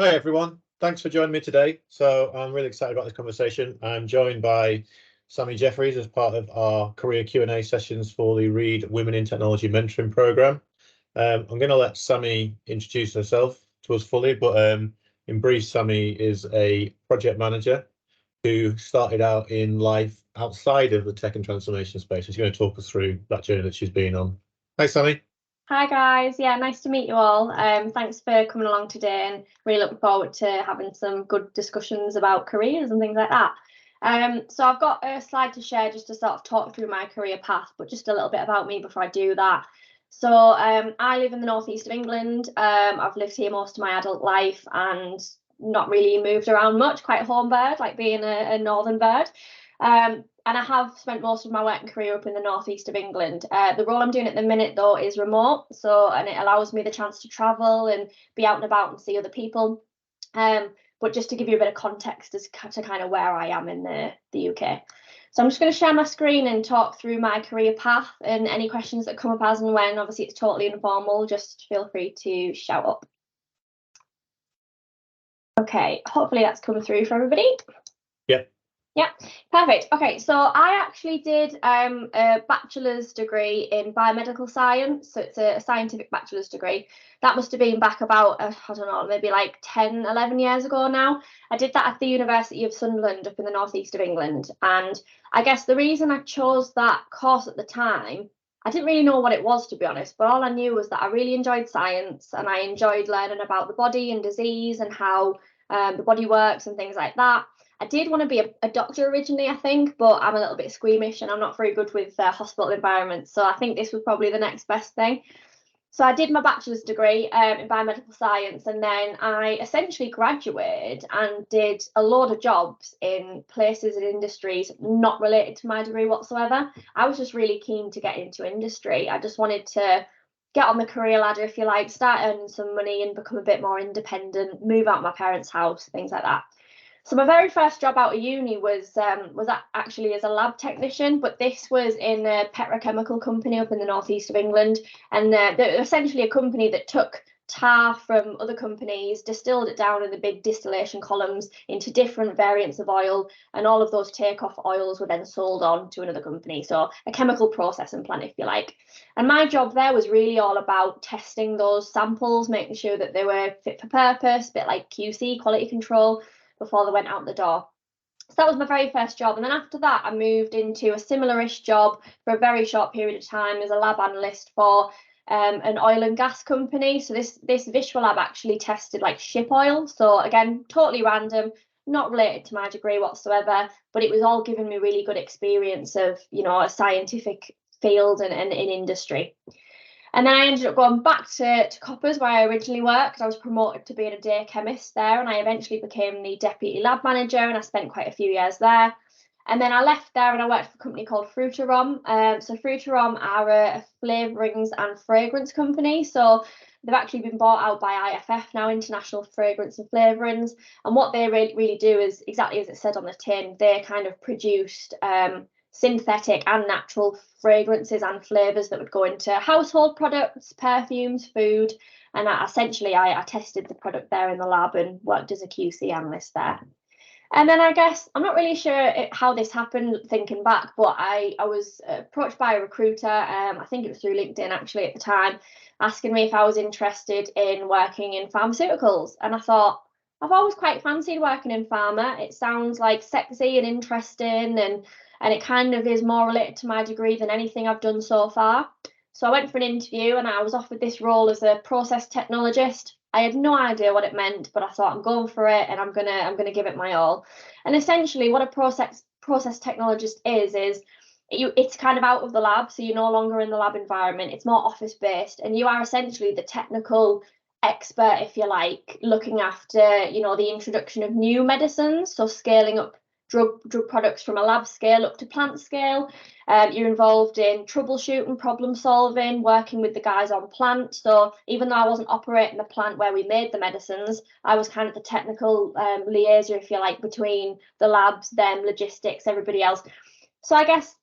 Hi everyone, thanks for joining me today. So I'm really excited about this conversation. I'm joined by Sammi Jeffries as part of our career Q&A sessions for the Reed Women in Technology Mentoring Programme. I'm going to let Sammi introduce herself to us fully, but in brief, Sammi is a project manager who started out in life outside of the tech and transformation space. She's going to talk us through that journey that she's been on. Hi, Sammi. Hi guys, yeah, nice to meet you all. Thanks for coming along today, and really looking forward to having some good discussions about careers and things like that. So I've got a slide to share just to sort of talk through my career path, but just a little bit about me before I do that. So I live in the northeast of England. I've lived here most of my adult life and not really moved around much, quite a home bird, like being a northern bird. And I have spent most of my working career up in the northeast of England. The role I'm doing at the minute, though, is remote, and it allows me the chance to travel and be out and about and see other people. But just to give you a bit of context as to kind of where I am in the UK. So I'm just going to share my screen and talk through my career path, and any questions that come up as and when. Obviously, it's totally informal. Just feel free to shout up. Okay, hopefully that's come through for everybody. Yeah, perfect. Okay, so I actually did a bachelor's degree in biomedical science. So it's a scientific bachelor's degree. That must have been back about, I don't know, maybe like 10, 11 years ago now. I did that at the University of Sunderland up in the northeast of England. And I guess the reason I chose that course at the time, I didn't really know what it was, to be honest, but all I knew was that I really enjoyed science and I enjoyed learning about the body and disease and how the body works and things like that. I did want to be a doctor originally, I think, but I'm a little bit squeamish and I'm not very good with hospital environments. So I think this was probably the next best thing. So I did my bachelor's degree in biomedical science, and then I essentially graduated and did a load of jobs in places and industries not related to my degree whatsoever. I was just really keen to get into industry. I just wanted to get on the career ladder, if you like, start earning some money and become a bit more independent, move out of my parents' house, things like that. So my very first job out of uni was actually as a lab technician, but this was in a petrochemical company up in the northeast of England, and they're essentially a company that took tar from other companies, distilled it down in the big distillation columns into different variants of oil, and all of those takeoff oils were then sold on to another company. So a chemical processing plant, if you like. And my job there was really all about testing those samples, making sure that they were fit for purpose, a bit like QC, quality control, before they went out the door. So that was my very first job. And then after that, I moved into a similar-ish job for a very short period of time as a lab analyst for an oil and gas company. So this Visual Lab actually tested like ship oil. So again, totally random, not related to my degree whatsoever, but it was all giving me really good experience of, you know, a scientific field and in industry. And then I ended up going back to Coppers, where I originally worked. I was promoted to being a day chemist there, and I eventually became the deputy lab manager, and I spent quite a few years there. And then I left there and I worked for a company called Frutarom. So Frutarom are a flavourings and fragrance company. So they've actually been bought out by IFF now, International Fragrance and Flavourings. And what they really do is exactly as it said on the tin. They kind of produced synthetic and natural fragrances and flavours that would go into household products, perfumes, food. And essentially, I tested the product there in the lab and worked as a QC analyst there. And then I guess, I'm not really sure how this happened thinking back, but I was approached by a recruiter, I think it was through LinkedIn actually at the time, asking me if I was interested in working in pharmaceuticals. And I thought, I've always quite fancied working in pharma. It sounds like sexy and interesting, and it kind of is more related to my degree than anything I've done so far. So I went for an interview and I was offered this role as a process technologist. I had no idea what it meant, but I thought I'm going for it and I'm gonna give it my all. And essentially what a process technologist is it's kind of out of the lab, so you're no longer in the lab environment. It's more office based, and you are essentially the technical expert, if you like, looking after, you know, the introduction of new medicines, so scaling up drug products from a lab scale up to plant scale. You're involved in troubleshooting, problem solving, working with the guys on plant. So even though I wasn't operating the plant where we made the medicines, I was kind of the technical liaison, if you like, between the labs, them, logistics, everybody else. So I guess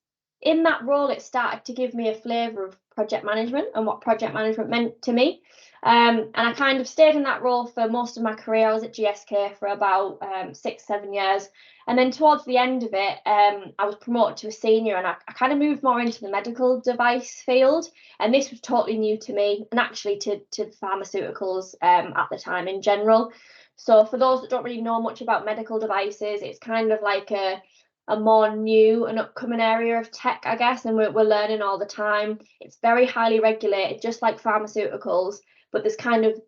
in that role, it started to give me a flavour of project management and what project management meant to me. And I kind of stayed in that role for most of my career. I was at GSK for about 6-7 years. And then towards the end of it, I was promoted to a senior, and I kind of moved more into the medical device field. And this was totally new to me, and actually to pharmaceuticals at the time in general. So for those that don't really know much about medical devices, it's kind of like a more new and upcoming area of tech, I guess, and we're learning all the time. It's very highly regulated, just like pharmaceuticals, but there's kind of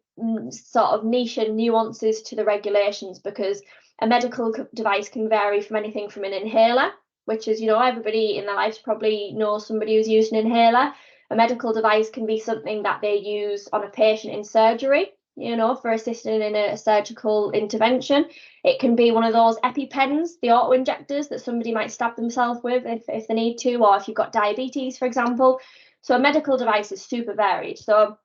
sort of niche and nuances to the regulations, because a medical device can vary from anything from an inhaler, which is, everybody in their lives probably knows somebody who's used an inhaler. A medical device can be something that they use on a patient in surgery, for assisting in a surgical intervention. It can be one of those EpiPens, the auto injectors that somebody might stab themselves with if they need to, or if you've got diabetes, for example. So a medical device is super varied. So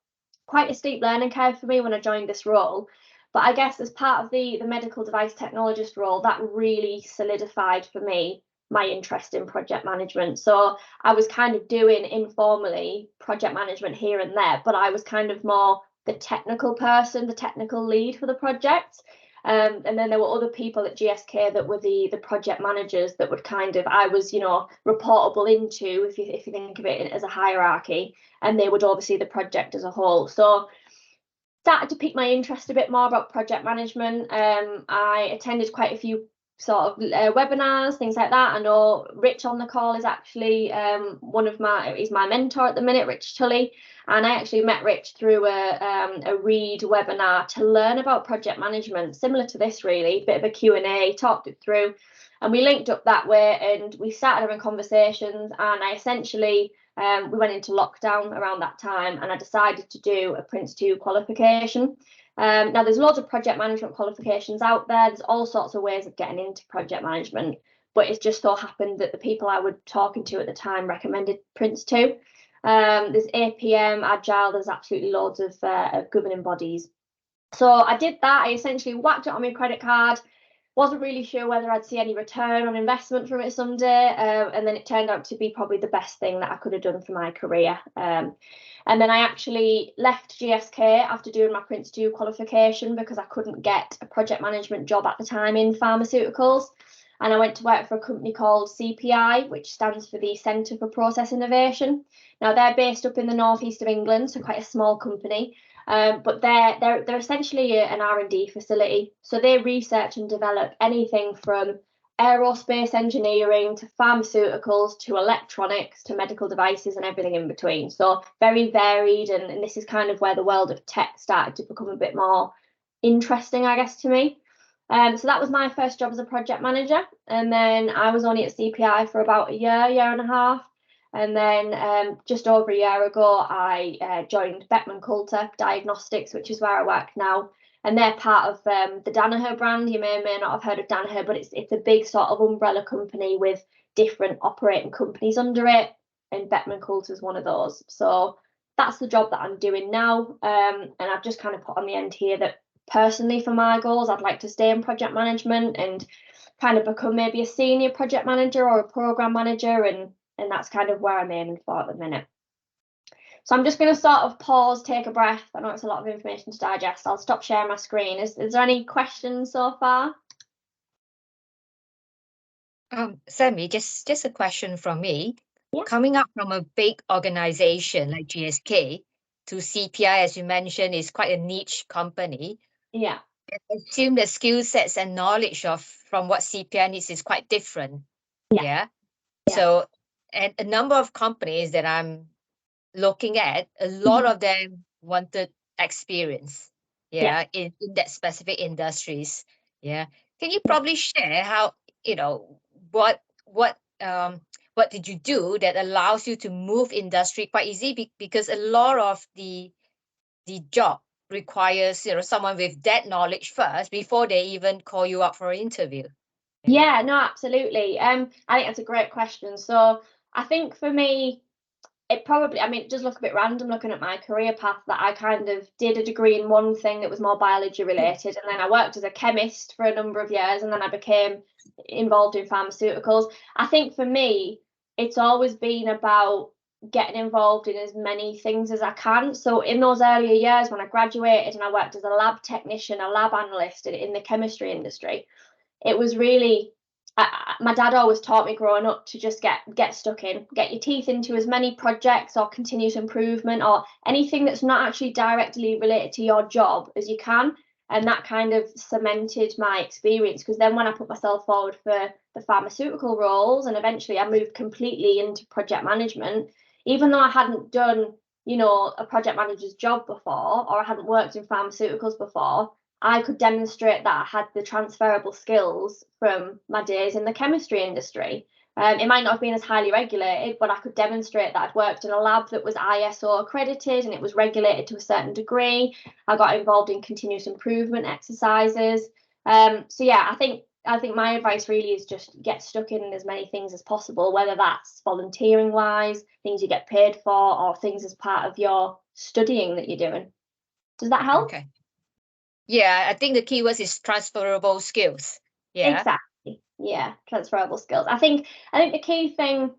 quite a steep learning curve for me when I joined this role. But I guess as part of the medical device technologist role, that really solidified for me my interest in project management. So I was kind of doing informally project management here and there, but I was kind of more the technical person, the technical lead for the project. And then there were other people at GSK that were the project managers that would I was, reportable into, if you think of it as a hierarchy, and they would oversee the project as a whole. So started to pique my interest a bit more about project management. I attended quite a few sort of webinars, things like that. I know Rich on the call is actually he's my mentor at the minute, Rich Tully. And I actually met Rich through a Read webinar to learn about project management, similar to this really, bit of a Q&A, talked it through. And we linked up that way, and we started having conversations, and I essentially we went into lockdown around that time, and I decided to do a Prince 2 qualification. Now, there's loads of project management qualifications out there. There's all sorts of ways of getting into project management, but it just so happened that the people I was talking to at the time recommended Prince 2. There's APM, Agile, there's absolutely loads of governing bodies. So I did that. I essentially whacked it on my credit card. Wasn't really sure whether I'd see any return on investment from it someday, and then it turned out to be probably the best thing that I could have done for my career. And then I actually left GSK after doing my Prince 2 qualification because I couldn't get a project management job at the time in pharmaceuticals. And I went to work for a company called CPI, which stands for the Centre for Process Innovation. Now, they're based up in the northeast of England, so quite a small company. But they're essentially an R&D facility. So they research and develop anything from aerospace engineering to pharmaceuticals to electronics to medical devices and everything in between. So very varied, and this is kind of where the world of tech started to become a bit more interesting, I guess, to me. So that was my first job as a project manager. And then I was only at CPI for about a year and a half. And then just over a year ago, I joined Beckman Coulter Diagnostics, which is where I work now. And they're part of the Danaher brand. You may or may not have heard of Danaher, but it's a big sort of umbrella company with different operating companies under it. And Beckman Coulter is one of those. So that's the job that I'm doing now. And I've just kind of put on the end here that personally for my goals, I'd like to stay in project management and kind of become maybe a senior project manager or a program manager, and that's kind of where I'm aiming for at the minute. So I'm just going to sort of pause, take a breath. I know it's a lot of information to digest. I'll stop sharing my screen. Is there any questions so far? Sammi, just a question from me. Yeah. Coming up from a big organization like GSK to CPI, as you mentioned, is quite a niche company. Yeah. I assume the skill sets and knowledge from what CPI needs is quite different. Yeah. So, and a number of companies that I'm looking at, a lot of them wanted experience, in that specific industries. Yeah. Can you probably share how, what did you do that allows you to move industry quite easy? Because a lot of the job requires, someone with that knowledge first before they even call you up for an interview. Yeah, no, absolutely. I think that's a great question. So I think for me, it probably, it does look a bit random looking at my career path, that I kind of did a degree in one thing that was more biology related, and then I worked as a chemist for a number of years, and then I became involved in pharmaceuticals. I think for me, it's always been about getting involved in as many things as I can. So in those earlier years when I graduated and I worked as a lab technician, a lab analyst in the chemistry industry, it was really, my dad always taught me growing up to just get stuck in, get your teeth into as many projects or continuous improvement or anything that's not actually directly related to your job as you can. And that kind of cemented my experience, because then when I put myself forward for the pharmaceutical roles and eventually I moved completely into project management, even though I hadn't done, you know, a project manager's job before, or I hadn't worked in pharmaceuticals before, I could demonstrate that I had the transferable skills from my days in the chemistry industry. It might not have been as highly regulated, but I could demonstrate that I'd worked in a lab that was ISO accredited and it was regulated to a certain degree. I got involved in continuous improvement exercises. So yeah, I think my advice really is just get stuck in as many things as possible, whether that's volunteering wise, things you get paid for, or things as part of your studying that you're doing. Does that help? Okay. Yeah, I think the key word is transferable skills. Yeah. Exactly. Yeah, transferable skills. I think the key thing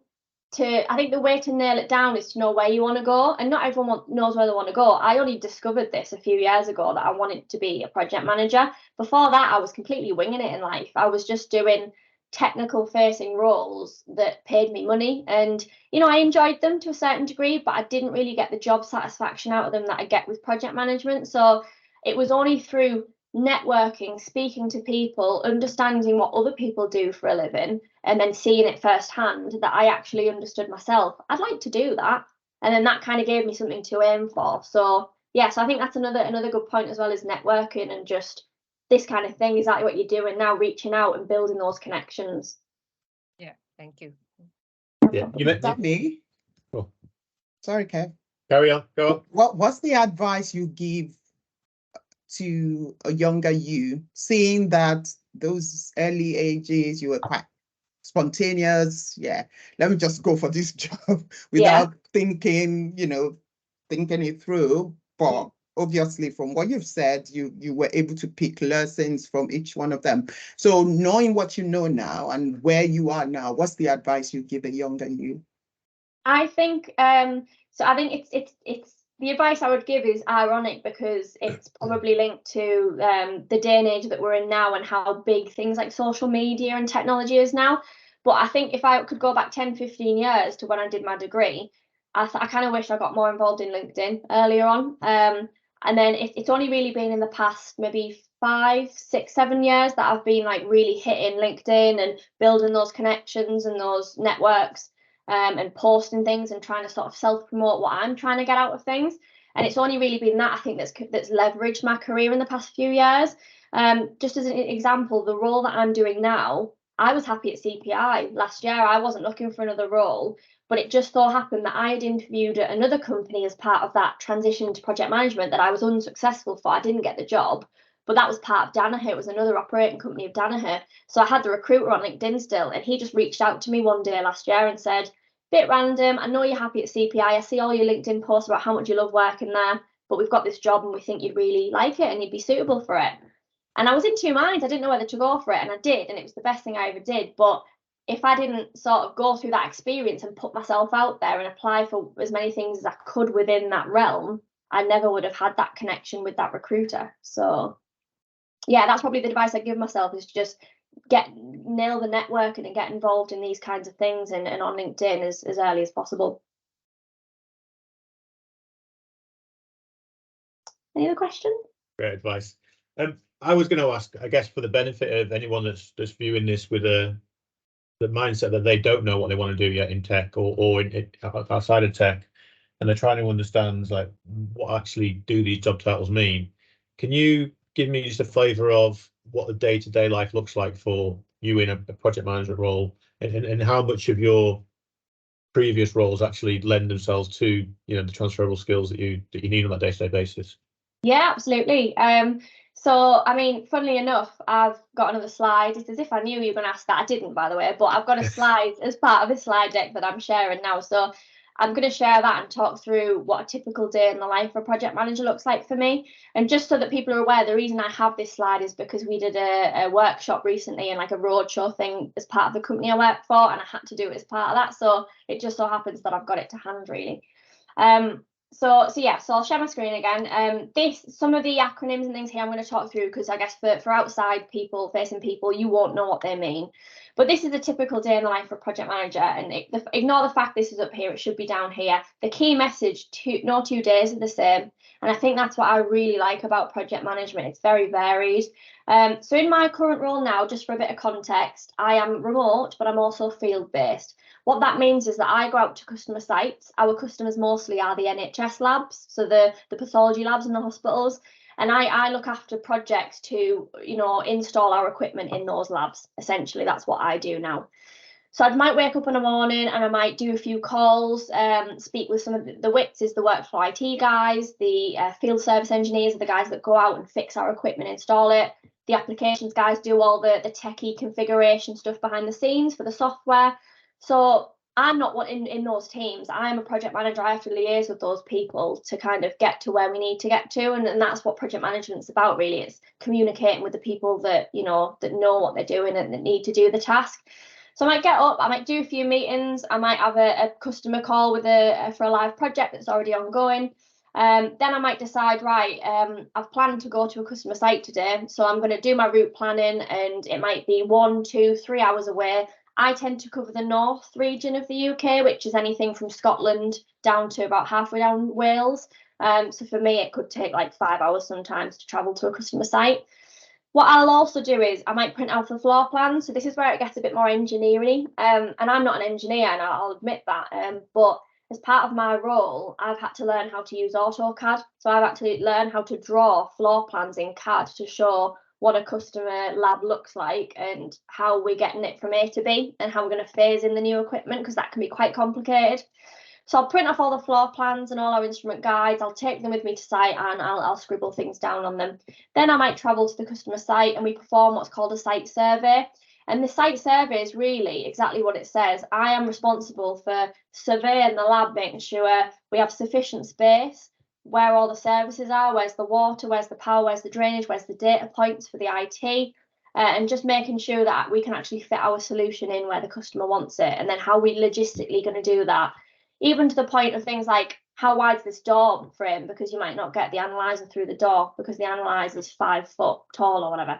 I think the way to nail it down is to know where you want to go, and not everyone knows where they want to go. I only discovered this a few years ago that I wanted to be a project manager. Before that, I was completely winging it in life. I was just doing technical facing roles that paid me money, and you know, I enjoyed them to a certain degree, but I didn't really get the job satisfaction out of them that I get with project management. So it was only through networking, speaking to people, understanding what other people do for a living, and then seeing it firsthand that I actually understood myself. I'd like to do that. And then that kind of gave me something to aim for. So yes, I think that's another good point as well, is networking, and just this kind of thing, exactly what you're doing now, reaching out and building those connections. Yeah, thank you. Yeah, you met Sammi. Oh. Sorry, Kev. Carry on. Go on. What's the advice you give to a younger you, seeing that those early ages you were quite spontaneous? Yeah, let me just go for this job without thinking, thinking it through. But obviously, from what you've said, you were able to pick lessons from each one of them. So knowing what you know now and where you are now, what's the advice you give a younger you? I think so I think it's the advice I would give is ironic, because it's probably linked to the day and age that we're in now and how big things like social media and technology is now. But I think if I could go back 10-15 years to when I did my degree, I kind of wish I got more involved in LinkedIn earlier on. And then it's only really been in the past maybe 5, 6, 7 years that I've been like really hitting LinkedIn and building those connections and those networks. And posting things and trying to sort of self-promote what I'm trying to get out of things. And it's only really been that, I think, that's leveraged my career in the past few years. Just as an example, the role that I'm doing now, I was happy at CPI last year. I wasn't looking for another role, but it just so happened that I had interviewed at another company as part of that transition to project management that I was unsuccessful for. I didn't get the job, but that was part of Danaher. It was another operating company of Danaher. So I had the recruiter on LinkedIn still, and he just reached out to me one day last year and said, bit random, I know you're happy at CPI. I see all your LinkedIn posts about how much you love working there, but we've got this job and we think you'd really like it and you'd be suitable for it. And I was in two minds. I didn't know whether to go for it, and I did, and it was the best thing I ever did. But if I didn't sort of go through that experience and put myself out there and apply for as many things as I could within that realm, I never would have had that connection with that recruiter. So yeah, that's probably the advice I give myself, is just nail the networking and get involved in these kinds of things and on LinkedIn as early as possible. Any other questions? Great advice. I was going to ask, I guess, for the benefit of anyone that's viewing this with the mindset that they don't know what they want to do yet in tech or outside of tech, and they're trying to understand like what actually do these job titles mean. Can you give me just a flavour of what the day-to-day life looks like for you in a project management role, and how much of your previous roles actually lend themselves to the transferable skills that you need on that day-to-day basis? Yeah, absolutely. So I mean, funnily enough, I've got another slide. It's as if I knew you were going to ask that. I didn't, by the way, but I've got a slide as part of a slide deck that I'm sharing now. So I'm going to share that and talk through what a typical day in the life of a project manager looks like for me. And just so that people are aware, the reason I have this slide is because we did a workshop recently and like a roadshow thing as part of the company I work for, and I had to do it as part of that. So it just so happens that I've got it to hand, really. So I'll share my screen again. Some of the acronyms and things here I'm going to talk through, because I guess for outside people, facing people, you won't know what they mean. But this is a typical day in the life of a project manager, and ignore the fact this is up here, it should be down here. The key message, no 2 days are the same. And I think that's what I really like about project management. It's very varied. So in my current role now, just for a bit of context, I am remote, but I'm also field-based. What that means is that I go out to customer sites. Our customers mostly are the NHS labs, so the pathology labs in the hospitals. And I look after projects to, install our equipment in those labs. Essentially, that's what I do now. So I might wake up in the morning and I might do a few calls, speak with some of the WITs, is the workflow IT guys, the field service engineers are the guys that go out and fix our equipment, install it. The applications guys do all the techie configuration stuff behind the scenes for the software. So I'm not in those teams. I'm a project manager. I have to liaise with those people to kind of get to where we need to get to. And that's what project management's about, really. It's communicating with the people that, that know what they're doing and that need to do the task. So I might get up, I might do a few meetings, I might have a customer call with for a live project that's already ongoing. Then I might decide, right, I've planned to go to a customer site today, so I'm going to do my route planning, and it might be 1, 2, 3 hours away. I tend to cover the north region of the UK, which is anything from Scotland down to about halfway down Wales. So for me, it could take like 5 hours sometimes to travel to a customer site. What I'll also do is I might print out the floor plan. So this is where it gets a bit more engineering. And I'm not an engineer, and I'll admit that. But as part of my role, I've had to learn how to use AutoCAD. So I've actually learned how to draw floor plans in CAD to show what a customer lab looks like and how we're getting it from A to B and how we're going to phase in the new equipment, because that can be quite complicated. So I'll print off all the floor plans and all our instrument guides. I'll take them with me to site and I'll scribble things down on them. Then I might travel to the customer site and we perform what's called a site survey. And the site survey is really exactly what it says. I am responsible for surveying the lab, making sure we have sufficient space, where all the services are, where's the water, where's the power, where's the drainage, where's the data points for the IT, and just making sure that we can actually fit our solution in where the customer wants it, and then how we logistically going to do that, even to the point of things like how wide's this door frame, because you might not get the analyzer through the door because the analyzer is 5 foot tall or whatever.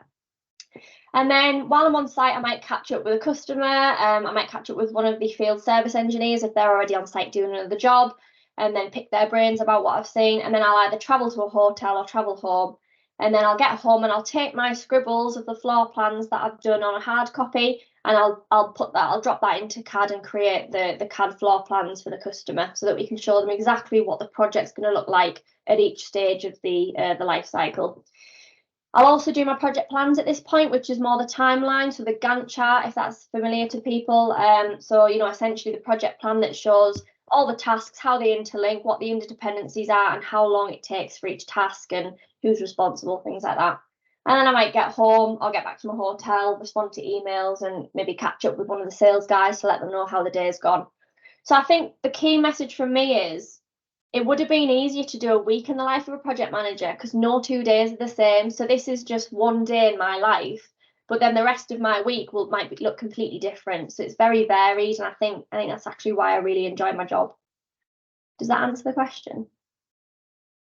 And then while I'm on site, I might catch up with a customer. I might catch up with one of the field service engineers if they're already on site doing another job, and then pick their brains about what I've seen. And then I'll either travel to a hotel or travel home. And then I'll get home and I'll take my scribbles of the floor plans that I've done on a hard copy, and I'll drop that into CAD and create the CAD floor plans for the customer, so that we can show them exactly what the project's going to look like at each stage of the life cycle. I'll also do my project plans at this point, which is more the timeline, so the Gantt chart, if that's familiar to people. So, essentially the project plan that shows all the tasks, how they interlink, what the interdependencies are, and how long it takes for each task and who's responsible, things like that. And then I might get home, I'll get back to my hotel, respond to emails, and maybe catch up with one of the sales guys to let them know how the day's gone. So I think the key message from me is, it would have been easier to do a week in the life of a project manager, because no 2 days are the same. So this is just one day in my life, but then the rest of my week might look completely different. So it's very varied, and I think that's actually why I really enjoy my job. Does that answer the question?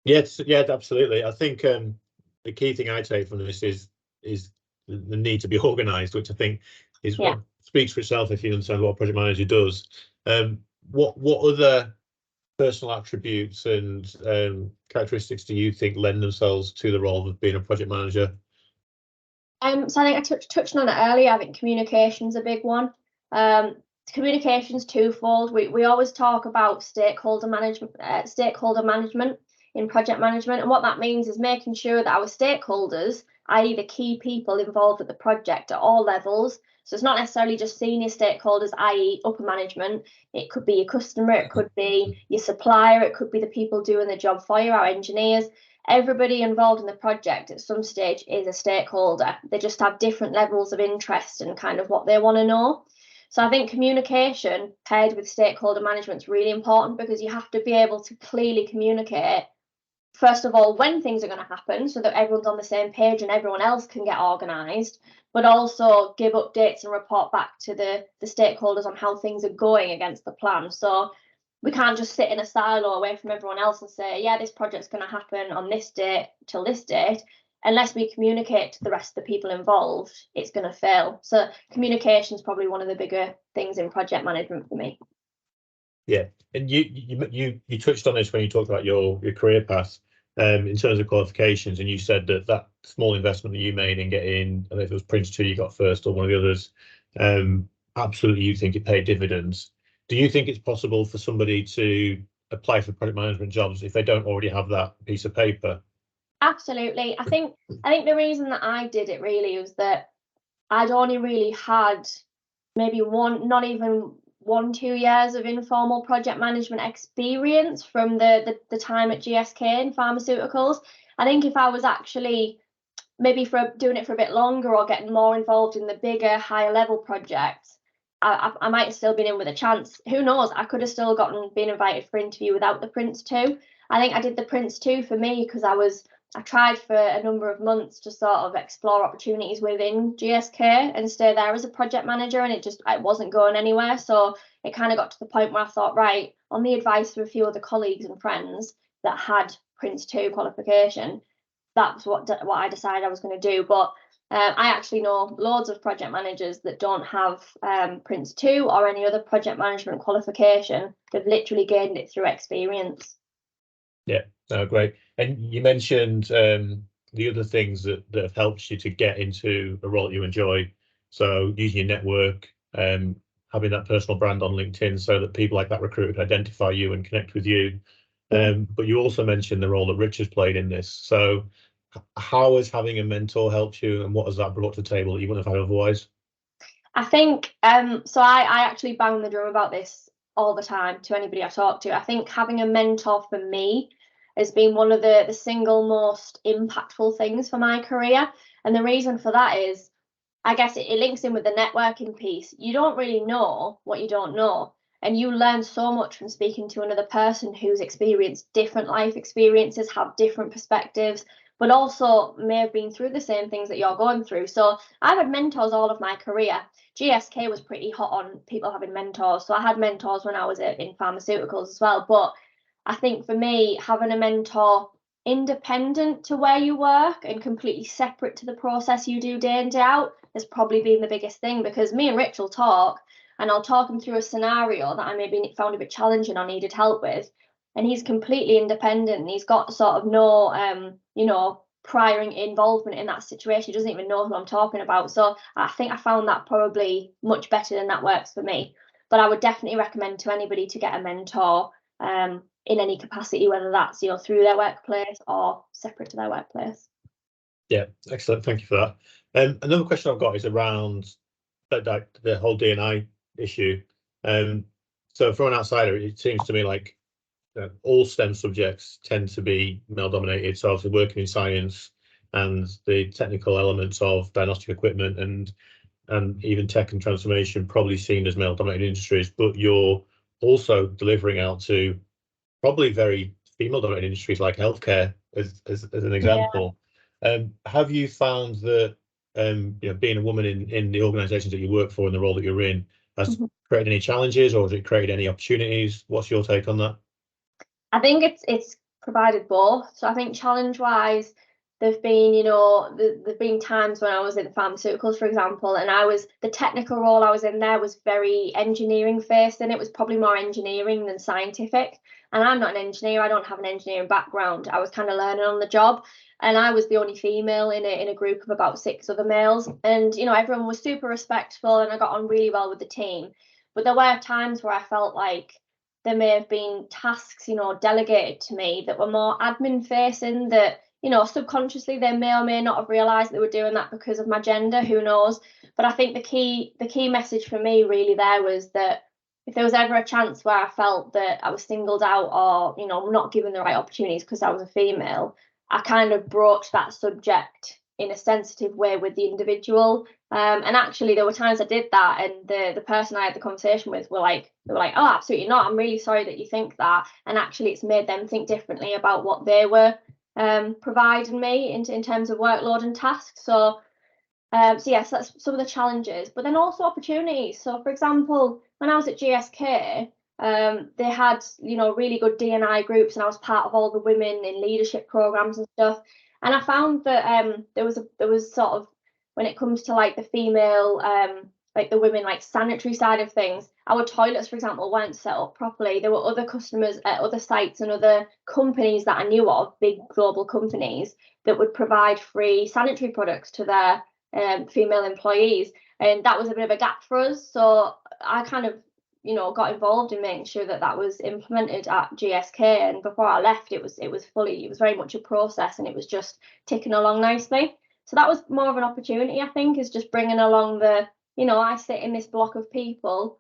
Yes, yeah, absolutely. I think the key thing I take from this is the need to be organised, which I think is what speaks for itself if you understand what a project manager does. What other personal attributes and characteristics do you think lend themselves to the role of being a project manager? So I think I touched on it earlier. I think communication's a big one. Communication's twofold. We always talk about stakeholder management in project management, and what that means is making sure that our stakeholders, i.e. the key people involved with the project at all levels. So it's not necessarily just senior stakeholders, i.e. upper management. It could be your customer, it could be your supplier, it could be the people doing the job for you, our engineers. Everybody involved in the project at some stage is a stakeholder. They just have different levels of interest and kind of what they want to know. So I think communication paired with stakeholder management is really important, because you have to be able to clearly communicate, first of all, when things are going to happen, so that everyone's on the same page and everyone else can get organised, but also give updates and report back to the stakeholders on how things are going against the plan. So we can't just sit in a silo away from everyone else and say, yeah, this project's going to happen on this date till this date. Unless we communicate to the rest of the people involved, it's going to fail. So communication is probably one of the bigger things in project management for me. Yeah, and you touched on this when you talked about your career path in terms of qualifications, and you said that small investment that you made in getting, I don't know if it was Prince 2 you got first or one of the others, absolutely you think it paid dividends. Do you think it's possible for somebody to apply for project management jobs if they don't already have that piece of paper? Absolutely. I think the reason that I did it really was that I'd only really had maybe not even 1-2 years of informal project management experience from the time at GSK in pharmaceuticals. I think if I was actually maybe doing it for a bit longer or getting more involved in the bigger, higher level projects, I might have still been in with a chance. Who knows? I could have still been invited for interview without the Prince 2. I think I did the Prince 2 for me because I tried for a number of months to sort of explore opportunities within GSK and stay there as a project manager, and it wasn't going anywhere. So it kind of got to the point where I thought, right, on the advice of a few other colleagues and friends that had Prince 2 qualification, that's what I decided I was going to do. But I actually know loads of project managers that don't have Prince 2 or any other project management qualification. They've literally gained it through experience. Yeah, no, great. And you mentioned the other things that have helped you to get into a role that you enjoy. So using your network, having that personal brand on LinkedIn so that people like that recruiter can identify you and connect with you. But you also mentioned the role that Rich has played in this. So how has having a mentor helped you, and what has that brought to the table that you wouldn't have had otherwise? I think so I actually bang the drum about this all the time to anybody I talk to. I think having a mentor for me has been one of the single most impactful things for my career. And the reason for that is, I guess it links in with the networking piece. You don't really know what you don't know. And you learn so much from speaking to another person who's experienced different life experiences, have different perspectives, but also may have been through the same things that you're going through. So I've had mentors all of my career. GSK was pretty hot on people having mentors. So I had mentors when I was in pharmaceuticals as well. But I think for me, having a mentor independent to where you work and completely separate to the process you do day in, day out has probably been the biggest thing, because me and Rich will talk and I'll talk him through a scenario that I maybe found a bit challenging or needed help with. And he's completely independent and he's got sort of no, prior involvement in that situation. He doesn't even know who I'm talking about. So I think I found that probably much better, than that works for me. But I would definitely recommend to anybody to get a mentor in any capacity, whether that's through their workplace or separate to their workplace. Yeah, excellent. Thank you for that. Another question I've got is around the whole D&I issue. So from an outsider, it seems to me like all STEM subjects tend to be male dominated. So obviously working in science and the technical elements of diagnostic equipment and even tech and transformation probably seen as male dominated industries, but you're also delivering out to probably very female dominated industries like healthcare as an example. Yeah. Have you found that being a woman in the organizations that you work for and the role that you're in has created any challenges, or has it created any opportunities? What's your take on that? I think it's provided both. So I think challenge wise, there've been times when I was in the pharmaceuticals, for example, and the technical role I was in there was very engineering based, and it was probably more engineering than scientific. And I'm not an engineer, I don't have an engineering background. I was kind of learning on the job, and I was the only female in a group of about 6 other males. And everyone was super respectful and I got on really well with the team. But there were times where I felt like there may have been tasks, delegated to me that were more admin facing, that subconsciously they may or may not have realized they were doing that because of my gender, who knows. But I think the key message for me really there was that if there was ever a chance where I felt that I was singled out or not given the right opportunities because I was a female, I kind of broached that subject in a sensitive way with the individual. And actually there were times I did that, and the person I had the conversation with were like, oh, absolutely not, I'm really sorry that you think that. And actually it's made them think differently about what they were providing me in terms of workload and tasks. So yes, that's some of the challenges, but then also opportunities. So for example, when I was at GSK, they had, really good D&I groups, and I was part of all the women in leadership programs and stuff. And I found that there was sort of, when it comes to like the female, like the women, like sanitary side of things, our toilets, for example, weren't set up properly. There were other customers at other sites and other companies that I knew of, big global companies, that would provide free sanitary products to their female employees, and that was a bit of a gap for us. So I kind of, got involved in making sure that was implemented at GSK. And before I left, it was very much a process, and it was just ticking along nicely. So that was more of an opportunity, I think, is just bringing along the, I sit in this block of people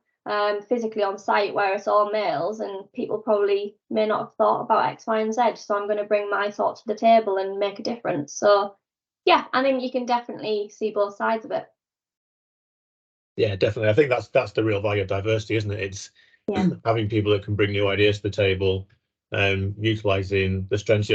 physically on site where it's all males, and people probably may not have thought about X, Y, and Z. So I'm going to bring my thoughts to the table and make a difference. So yeah, I think you can definitely see both sides of it. Yeah, definitely. I think that's the real value of diversity, isn't it? It's having people that can bring new ideas to the table, utilising the strengths.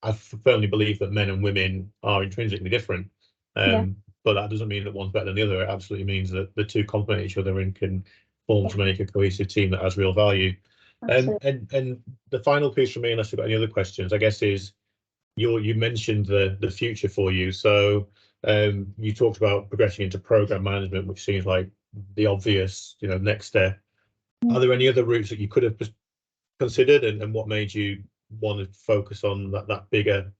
I firmly believe that men and women are intrinsically different, but that doesn't mean that one's better than the other. It absolutely means that the two complement each other and can form to make a cohesive team that has real value. And the final piece for me, unless you've got any other questions, I guess, is you mentioned the future for you. So you talked about progressing into program management, which seems like the obvious, next step. Are there any other routes that you could have considered, and what made you want to focus on that bigger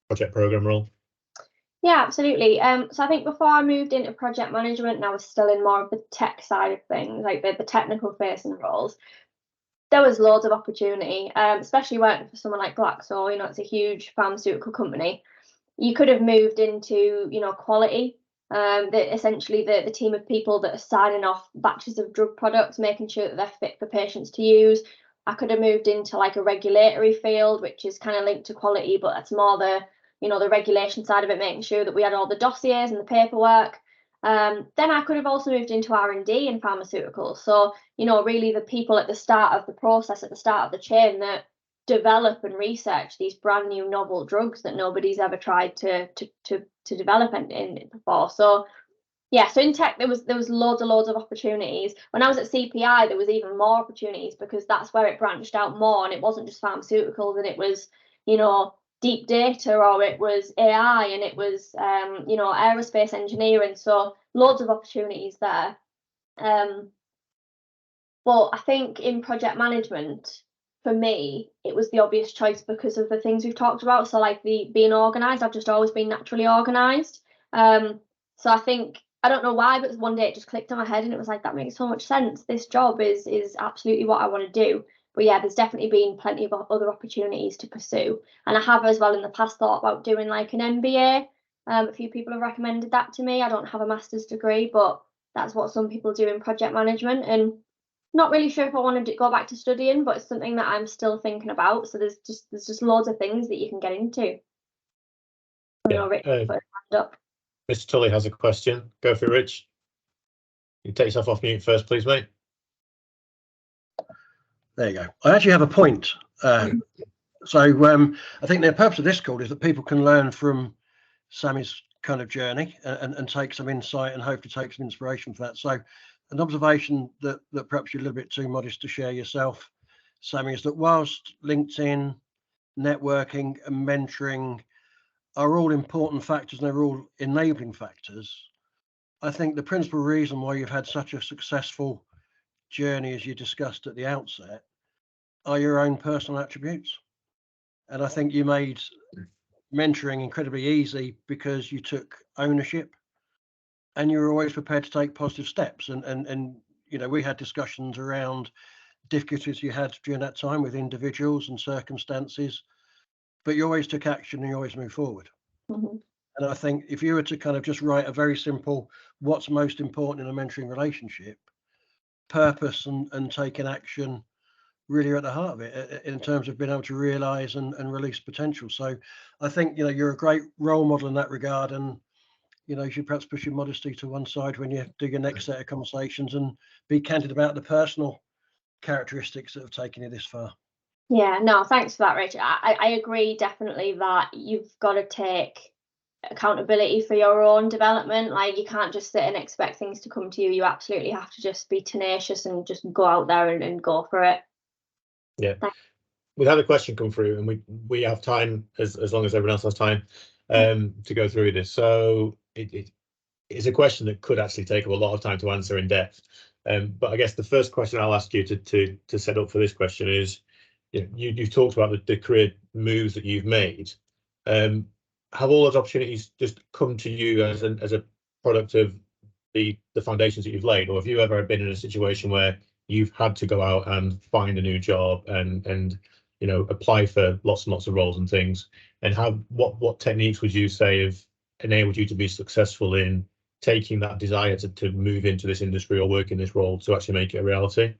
project program role? Yeah, absolutely. So I think before I moved into project management, and I was still in more of the tech side of things, like the technical facing roles, there was loads of opportunity, especially working for someone like Glaxo. It's a huge pharmaceutical company. You could have moved into, quality, essentially the team of people that are signing off batches of drug products, making sure that they're fit for patients to use. I could have moved into like a regulatory field, which is kind of linked to quality, but that's more the, the regulation side of it, making sure that we had all the dossiers and the paperwork. Then I could have also moved into R&D in pharmaceuticals. So, really the people at the start of the process, at the start of the chain, that develop and research these brand new novel drugs that nobody's ever tried to develop in before. So yeah, so in tech there was loads of opportunities. When I was at CPI, there was even more opportunities, because that's where it branched out more, and it wasn't just pharmaceuticals, and it was, deep data, or it was AI, and it was aerospace engineering. So loads of opportunities there. Well, I think in project management, for me, it was the obvious choice because of the things we've talked about. So like being organised, I've just always been naturally organised. So I think, I don't know why, but one day it just clicked in my head, and it was like, that makes so much sense. This job is absolutely what I want to do. But yeah, there's definitely been plenty of other opportunities to pursue. And I have as well in the past thought about doing like an MBA. A few people have recommended that to me. I don't have a master's degree, but that's what some people do in project management. And not really sure if I want to go back to studying, but it's something that I'm still thinking about. So there's just loads of things that you can get into. Mr. Tully has a question. Go for it, Rich. You take yourself off mute first, please, mate. There you go. I actually have a point. So I think the purpose of this call is that people can learn from Sammi's kind of journey and take some insight and hopefully take some inspiration for that. So an observation that perhaps you're a little bit too modest to share yourself, Sammi, is that whilst LinkedIn, networking and mentoring are all important factors and they're all enabling factors, I think the principal reason why you've had such a successful journey, as you discussed at the outset, are your own personal attributes. And I think you made mentoring incredibly easy because you took ownership and you were always prepared to take positive steps. And we had discussions around difficulties you had during that time with individuals and circumstances, but you always took action and you always moved forward. Mm-hmm. And I think if you were to kind of just write a very simple, what's most important in a mentoring relationship, purpose and taking action really are at the heart of it in terms of being able to realise and release potential. So I think, you know, you're a great role model in that regard, and you know, you should perhaps push your modesty to one side when you do your next set of conversations and be candid about the personal characteristics that have taken you this far. Yeah, no, thanks for that, Rachel. I agree definitely that you've got to take accountability for your own development. Like, you can't just sit and expect things to come to you. You absolutely have to just be tenacious and just go out there and go for it. Yeah. We've had a question come through, and we have time as long as everyone else has time to go through this. So it's a question that could actually take up a lot of time to answer in depth. But I guess the first question I'll ask you to set up for this question is, you've talked about the career moves that you've made. Have all those opportunities just come to you as a product of the foundations that you've laid, or have you ever been in a situation where you've had to go out and find a new job and you know, apply for lots and lots of roles and things? And what techniques would you say have enabled you to be successful in taking that desire to move into this industry or work in this role to actually make it a reality?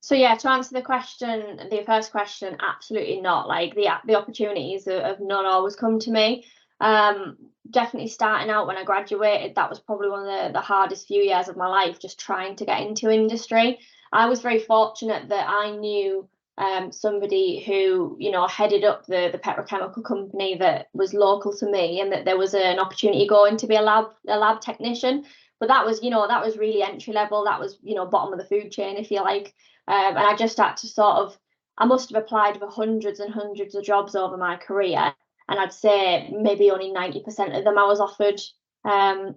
So yeah, to answer the first question, absolutely not. Like, the opportunities have not always come to me. Definitely starting out when I graduated, that was probably one of the hardest few years of my life, just trying to get into industry. I was very fortunate that I knew somebody who, you know, headed up the petrochemical company that was local to me, and that there was an opportunity going to be a lab technician. But that was, you know, that was really entry level. That was, you know, bottom of the food chain, if you like. And I just had to I must have applied for hundreds and hundreds of jobs over my career, and I'd say maybe only 90% of them I was offered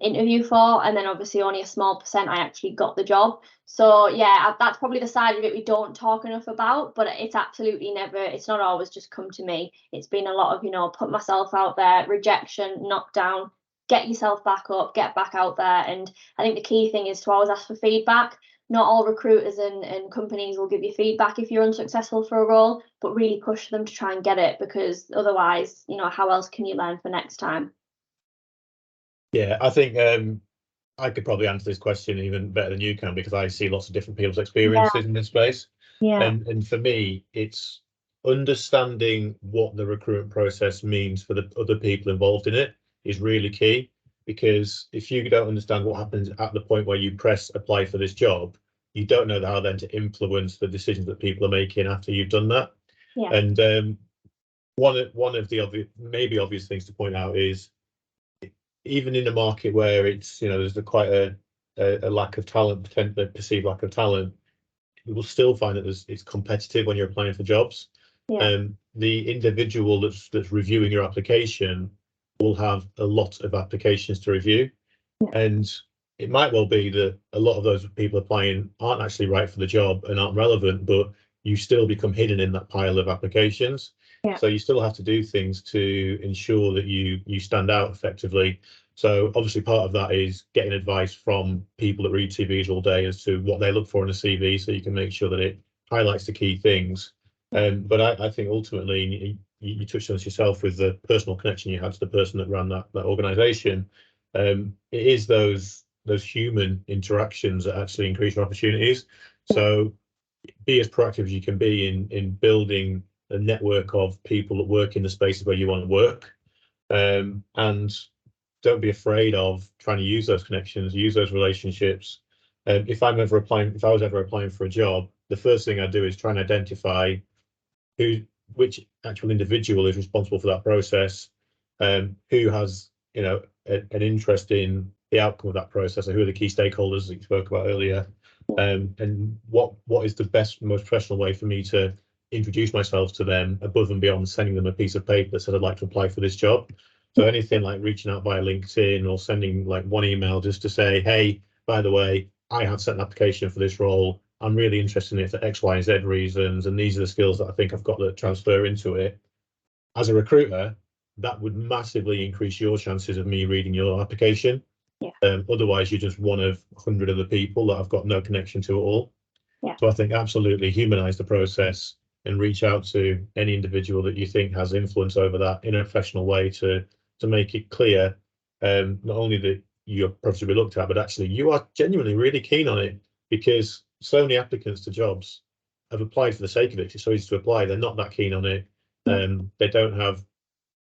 interview for, and then obviously only a small percent I actually got the job. So yeah, that's probably the side of it we don't talk enough about, but it's absolutely it's not always just come to me. It's been a lot of, you know, put myself out there, rejection, knockdown, get yourself back up, get back out there. And I think the key thing is to always ask for feedback. Not all recruiters and companies will give you feedback if you're unsuccessful for a role, but really push them to try and get it, because otherwise, you know, how else can you learn for next time? Yeah, I think I could probably answer this question even better than you can, because I see lots of different people's experiences in this space. Yeah. And for me, it's understanding what the recruitment process means for the other people involved in it is really key. Because if you don't understand what happens at the point where you press apply for this job, you don't know how then to influence the decisions that people are making after you've done that. Yeah. And one of the maybe obvious things to point out is, even in a market where it's, you know, there's quite a lack of talent, a perceived lack of talent, you will still find that it's competitive when you're applying for jobs. Yeah. The individual that's reviewing your application will have a lot of applications to review. Yeah. And it might well be that a lot of those people applying aren't actually right for the job and aren't relevant, but you still become hidden in that pile of applications. Yeah. So you still have to do things to ensure that you stand out effectively. So obviously part of that is getting advice from people that read CVs all day as to what they look for in a CV, so you can make sure that it highlights the key things. But I think ultimately, you touched on this yourself with the personal connection you had to the person that ran that organization. It is those human interactions that actually increase your opportunities. So be as proactive as you can be in building a network of people that work in the spaces where you want to work, and don't be afraid of trying to use those connections, use those relationships. If I was ever applying for a job, the first thing I do is try and identify which actual individual is responsible for that process, who has, you know, an interest in the outcome of that process, or who are the key stakeholders that you spoke about earlier, and what is the best, most professional way for me to introduce myself to them, above and beyond sending them a piece of paper that says I'd like to apply for this job. So anything like reaching out via LinkedIn or sending like one email just to say, hey, by the way, I have sent an application for this role. I'm really interested in it for X, Y, and Z reasons, and these are the skills that I think I've got that transfer into it. As a recruiter, that would massively increase your chances of me reading your application. Yeah. Otherwise, you're just one of 100 other people that I've got no connection to at all. Yeah. So I think absolutely humanize the process and reach out to any individual that you think has influence over that in a professional way to make it clear, not only that you're probably looked at, but actually you are genuinely really keen on it, because so many applicants to jobs, have applied for the sake of it. It's so easy to apply. They're not that keen on it. They don't have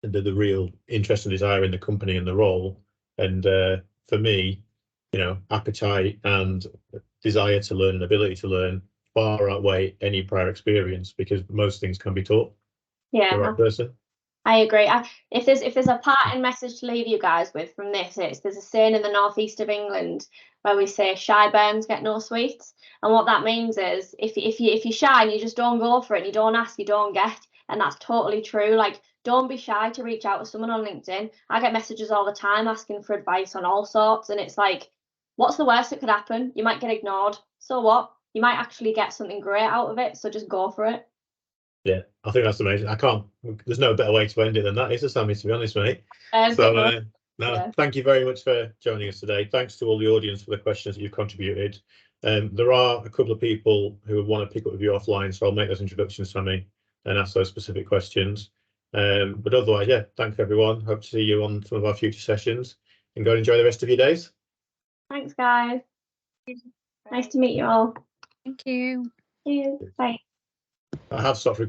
the real interest and desire in the company and the role. And for me, you know, appetite and desire to learn and ability to learn far outweigh any prior experience, because most things can be taught. Yeah, the right person. I agree. If there's a parting message to leave you guys with from this, there's a saying in the northeast of England where we say shy bairns get no sweets, and what that means is if you're shy and you just don't go for it, and you don't ask, you don't get, and that's totally true. Like, don't be shy to reach out to someone on LinkedIn. I get messages all the time asking for advice on all sorts, and it's like, what's the worst that could happen? You might get ignored. So what? You might actually get something great out of it. So just go for it. Yeah, I think that's amazing. There's no better way to end it than that, is there, Sammi, to be honest, mate? Thank you very much for joining us today. Thanks to all the audience for the questions that you've contributed. There are a couple of people who want to pick up with you offline, so I'll make those introductions, Sammi, and ask those specific questions. But otherwise, yeah, thanks everyone. Hope to see you on some of our future sessions, and go and enjoy the rest of your days. Thanks, guys. Nice to meet you all. Thank you. See you. Bye. I have stopped recording.